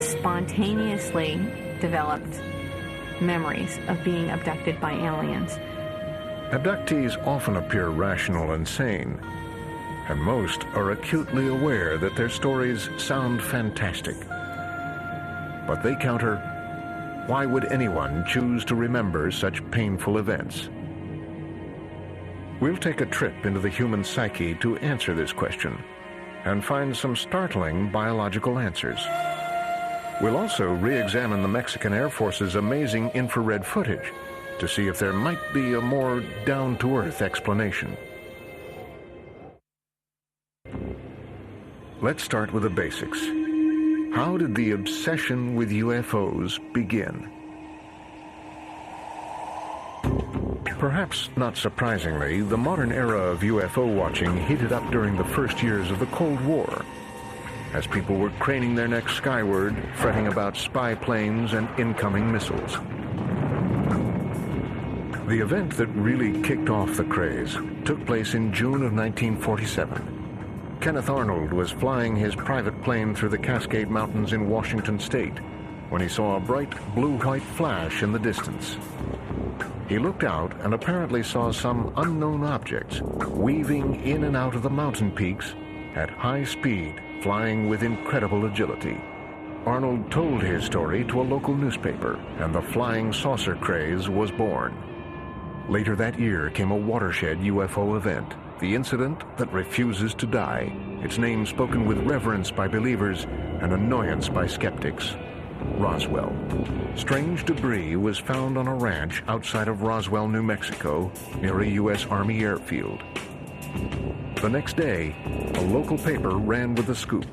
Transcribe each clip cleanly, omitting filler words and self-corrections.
spontaneously developed memories of being abducted by aliens. Abductees often appear rational and sane, and most are acutely aware that their stories sound fantastic. But they counter, why would anyone choose to remember such painful events? We'll take a trip into the human psyche to answer this question and find some startling biological answers. We'll also re-examine the Mexican Air Force's amazing infrared footage to see if there might be a more down-to-earth explanation. Let's start with the basics. How did the obsession with UFOs begin? Perhaps not surprisingly, the modern era of UFO watching heated up during the first years of the Cold War, as people were craning their necks skyward, fretting about spy planes and incoming missiles. The event that really kicked off the craze took place in June of 1947. Kenneth Arnold was flying his private plane through the Cascade Mountains in Washington State when he saw a bright blue-white flash in the distance. He looked out and apparently saw some unknown objects weaving in and out of the mountain peaks at high speed, flying with incredible agility. Arnold told his story to a local newspaper, and the flying saucer craze was born. Later that year came a watershed UFO event, the incident that refuses to die, its name spoken with reverence by believers and annoyance by skeptics. Roswell. Strange debris was found on a ranch outside of Roswell, New Mexico, near a U.S. Army airfield. The next day, a local paper ran with the scoop,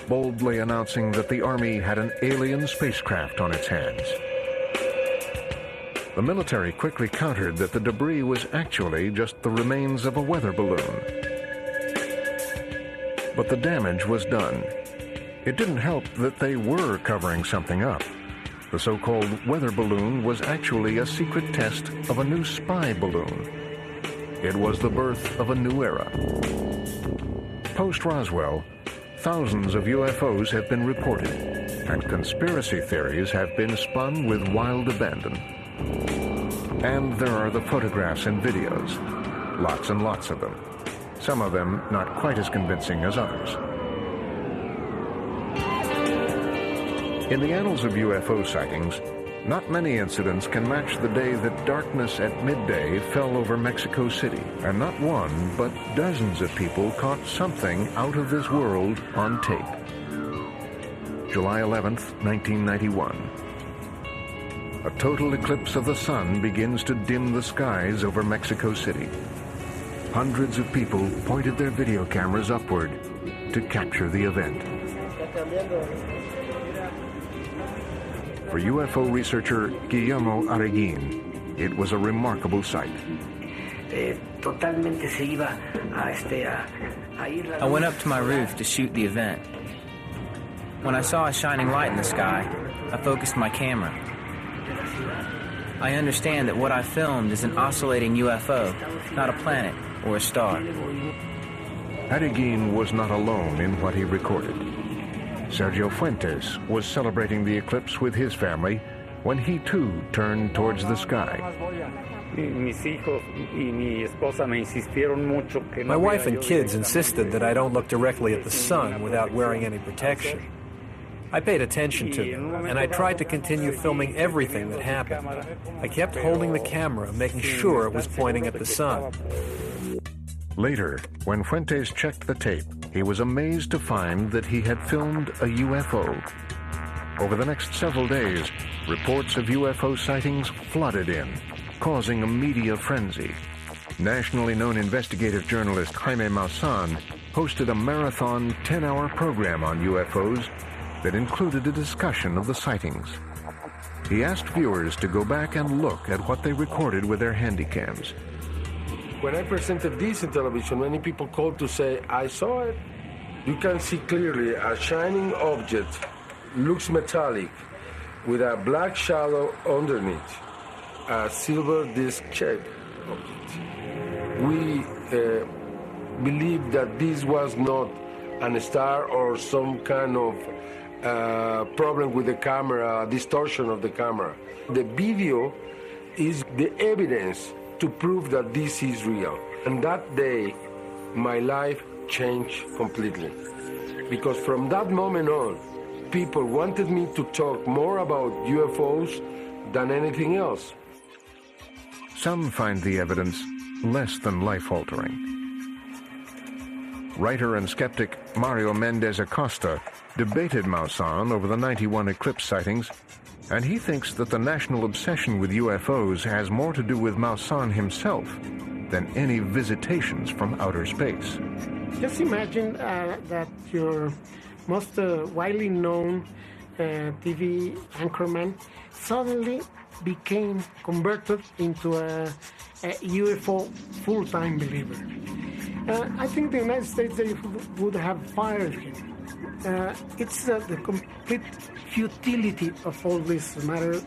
boldly announcing that the Army had an alien spacecraft on its hands. The military quickly countered that the debris was actually just the remains of a weather balloon. But the damage was done. It didn't help that they were covering something up. The so-called weather balloon was actually a secret test of a new spy balloon. It was the birth of a new era. Post-Roswell, thousands of UFOs have been reported, and conspiracy theories have been spun with wild abandon. And there are the photographs and videos, lots and lots of them. Some of them not quite as convincing as others. In the annals of UFO sightings, not many incidents can match the day that darkness at midday fell over Mexico City, and not one, but dozens of people caught something out of this world on tape. July 11th, 1991. A total eclipse of the sun begins to dim the skies over Mexico City. Hundreds of people pointed their video cameras upward to capture the event. For UFO researcher Guillermo Arguin, it was a remarkable sight. I went up to my roof to shoot the event. When I saw a shining light in the sky, I focused my camera. I understand that what I filmed is an oscillating UFO, not a planet or a star. Arguin was not alone in what he recorded. Sergio Fuentes was celebrating the eclipse with his family when he too turned towards the sky. My wife and kids insisted that I don't look directly at the sun without wearing any protection. I paid attention to them, and I tried to continue filming everything that happened. I kept holding the camera, making sure it was pointing at the sun. Later, when Fuentes checked the tape, he was amazed to find that he had filmed a UFO. Over the next several days, reports of UFO sightings flooded in, causing a media frenzy. Nationally known investigative journalist Jaime Maussan hosted a marathon 10-hour program on UFOs that included a discussion of the sightings. He asked viewers to go back and look at what they recorded with their handycams. When I presented this in television, many people called to say, I saw it. You can see clearly a shining object, looks metallic, with a black shadow underneath, a silver disc-shaped object. We believe that this was not a star or some kind of problem with the camera, distortion of the camera. The video is the evidence to prove that this is real. And that day, my life changed completely. Because from that moment on, people wanted me to talk more about UFOs than anything else. Some find the evidence less than life-altering. Writer and skeptic Mario Mendez Acosta debated Maussan over the 91 eclipse sightings, and he thinks that the national obsession with UFOs has more to do with Maussan himself than any visitations from outer space. Just imagine that your most widely known TV anchorman suddenly became converted into a UFO full-time believer. I think the United States they would have fired him. It's the complete futility of all these matters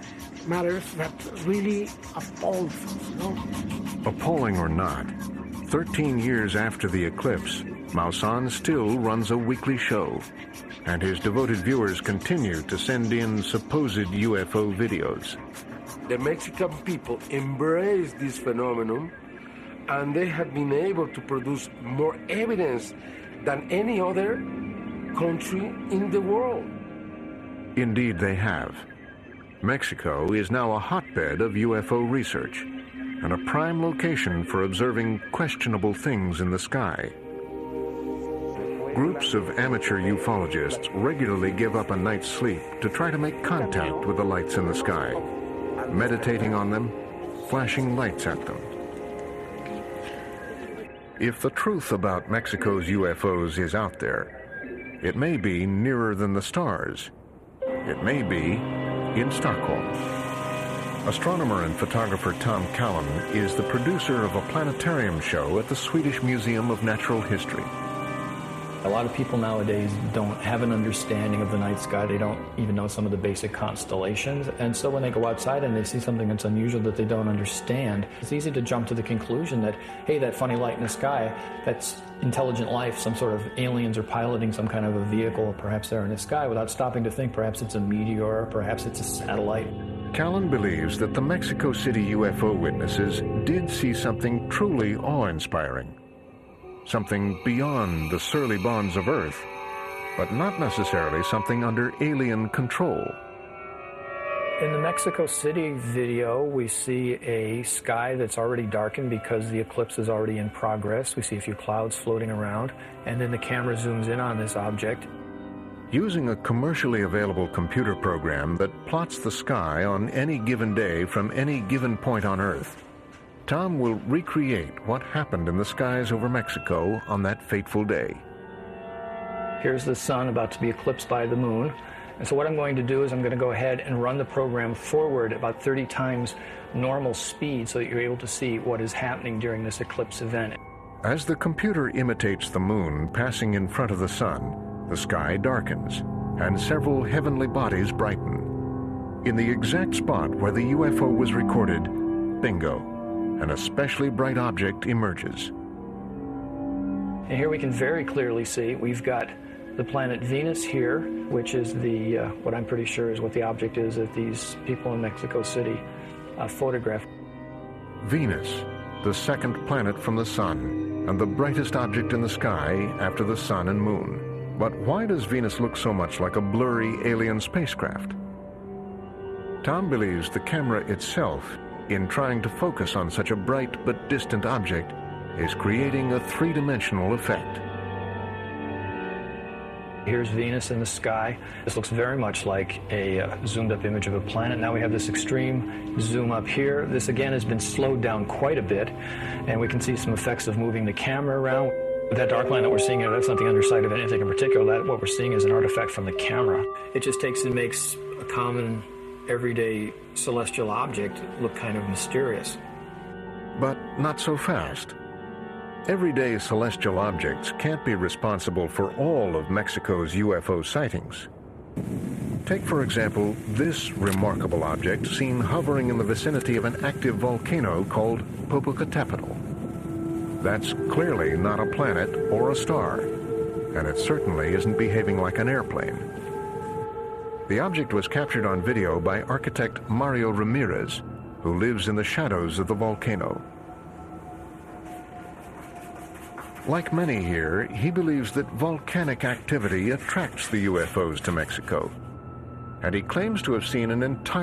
that really appalls us. You know? Appalling or not, 13 years after the eclipse, Maussan still runs a weekly show, and his devoted viewers continue to send in supposed UFO videos. The Mexican people embrace this phenomenon, and they have been able to produce more evidence than any other country in the world. Indeed, they have. Mexico is now a hotbed of UFO research and a prime location for observing questionable things in the sky. Groups of amateur ufologists regularly give up a night's sleep to try to make contact with the lights in the sky, meditating on them, flashing lights at them. If the truth about Mexico's UFOs is out there, it may be nearer than the stars. It may be in Stockholm. Astronomer and photographer Tom Callan is the producer of a planetarium show at the Swedish Museum of Natural History. A lot of people nowadays don't have an understanding of the night sky. They don't even know some of the basic constellations. And so when they go outside and they see something that's unusual that they don't understand, it's easy to jump to the conclusion that, hey, that funny light in the sky, that's intelligent life, some sort of aliens are piloting some kind of a vehicle, perhaps they're in the sky, without stopping to think perhaps it's a meteor, perhaps it's a satellite. Callan believes that the Mexico City UFO witnesses did see something truly awe-inspiring. Something beyond the surly bonds of Earth, but not necessarily something under alien control. In the Mexico City video, we see a sky that's already darkened because the eclipse is already in progress. We see a few clouds floating around, and then the camera zooms in on this object. Using a commercially available computer program that plots the sky on any given day from any given point on Earth, Tom will recreate what happened in the skies over Mexico on that fateful day. Here's the sun about to be eclipsed by the moon. And so what I'm going to do is I'm going to go ahead and run the program forward about 30 times normal speed so that you're able to see what is happening during this eclipse event. As the computer imitates the moon passing in front of the sun, the sky darkens and several heavenly bodies brighten. In the exact spot where the UFO was recorded, bingo, an especially bright object emerges. And here we can very clearly see we've got the planet Venus here, which is the what I'm pretty sure is what the object is that these people in Mexico City photographed. Venus, the second planet from the sun, and the brightest object in the sky after the sun and moon. But why does Venus look so much like a blurry alien spacecraft? Tom believes the camera itself, in trying to focus on such a bright but distant object, is creating a three-dimensional effect. Here's Venus in the sky. This looks very much like a zoomed-up image of a planet. Now we have this extreme zoom up here. This again has been slowed down quite a bit, and we can see some effects of moving the camera around. That dark line that we're seeing here, that's not the underside of anything in particular. That what we're seeing is an artifact from the camera. It just takes and makes a common, everyday celestial object look kind of mysterious. But not so fast. Everyday celestial objects can't be responsible for all of Mexico's UFO sightings. Take, for example, this remarkable object seen hovering in the vicinity of an active volcano called Popocatépetl. That's clearly not a planet or a star, and it certainly isn't behaving like an airplane. The object was captured on video by architect Mario Ramirez, who lives in the shadows of the volcano. Like many here, he believes that volcanic activity attracts the UFOs to Mexico, and he claims to have seen an entire